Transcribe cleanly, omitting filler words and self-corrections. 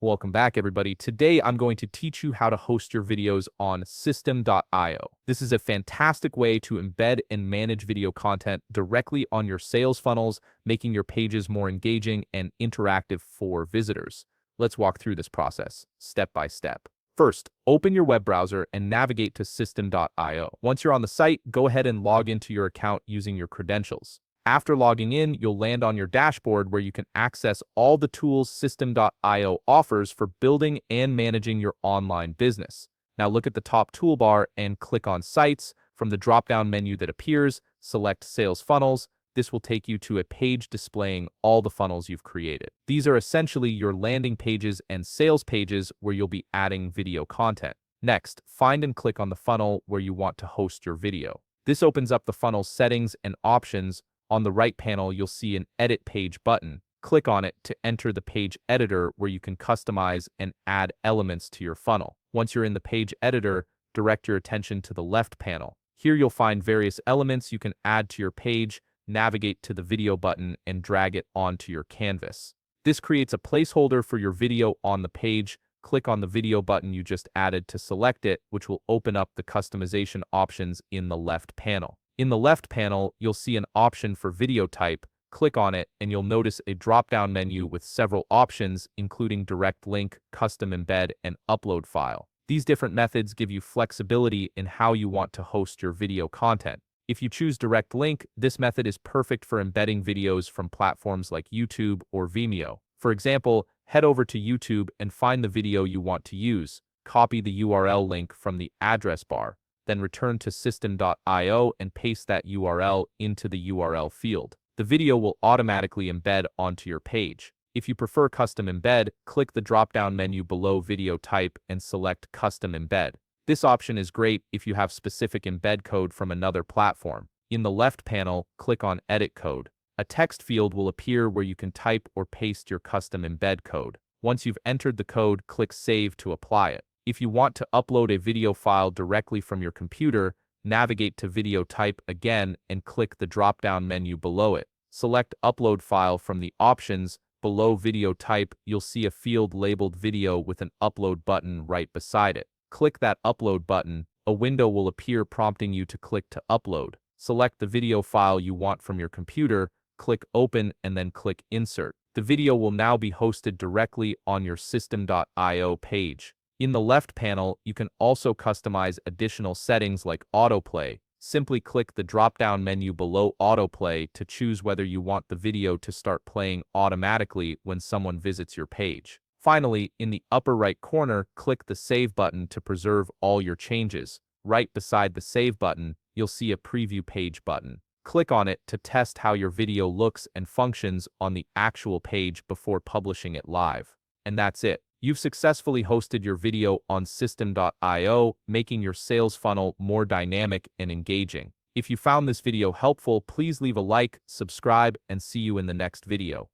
Welcome back, everybody. Today, I'm going to teach you how to host your videos on System.io. This is a fantastic way to embed and manage video content directly on your sales funnels, making your pages more engaging and interactive for visitors. Let's walk through this process step by step. First, open your web browser and navigate to System.io. Once you're on the site, go ahead and log into your account using your credentials. After logging in, you'll land on your dashboard where you can access all the tools System.io offers for building and managing your online business. Now look at the top toolbar and click on Sites. From the drop-down menu that appears, select Sales Funnels. This will take you to a page displaying all the funnels you've created. These are essentially your landing pages and sales pages where you'll be adding video content. Next, find and click on the funnel where you want to host your video. This opens up the funnel's settings and options. On the right panel, you'll see an Edit Page button. Click on it to enter the page editor where you can customize and add elements to your funnel. Once you're in the page editor, direct your attention to the left panel. Here you'll find various elements you can add to your page. Navigate to the video button and drag it onto your canvas. This creates a placeholder for your video on the page. Click on the video button you just added to select it, which will open up the customization options in the left panel. In the left panel, you'll see an option for video type. Click on it and you'll notice a drop-down menu with several options, including direct link, custom embed, and upload file. These different methods give you flexibility in how you want to host your video content. If you choose direct link, this method is perfect for embedding videos from platforms like YouTube or Vimeo. For example, head over to YouTube and find the video you want to use. Copy the URL link from the address bar. Then return to System.io and paste that URL into the URL field. The video will automatically embed onto your page. If you prefer custom embed, click the drop-down menu below video type and select custom embed. This option is great if you have specific embed code from another platform. In the left panel, click on Edit Code. A text field will appear where you can type or paste your custom embed code. Once you've entered the code, click Save to apply it. If you want to upload a video file directly from your computer, navigate to Video Type again and click the drop-down menu below it. Select Upload File from the options. Below Video Type, you'll see a field labeled Video with an Upload button right beside it. Click that Upload button. A window will appear prompting you to click to upload. Select the video file you want from your computer, click Open, and then click Insert. The video will now be hosted directly on your System.io page. In the left panel, you can also customize additional settings like autoplay. Simply click the drop-down menu below autoplay to choose whether you want the video to start playing automatically when someone visits your page. Finally, in the upper right corner, click the Save button to preserve all your changes. Right beside the Save button, you'll see a Preview Page button. Click on it to test how your video looks and functions on the actual page before publishing it live. And that's it. You've successfully hosted your video on System.io, making your sales funnel more dynamic and engaging. If you found this video helpful, please leave a like, subscribe, and see you in the next video.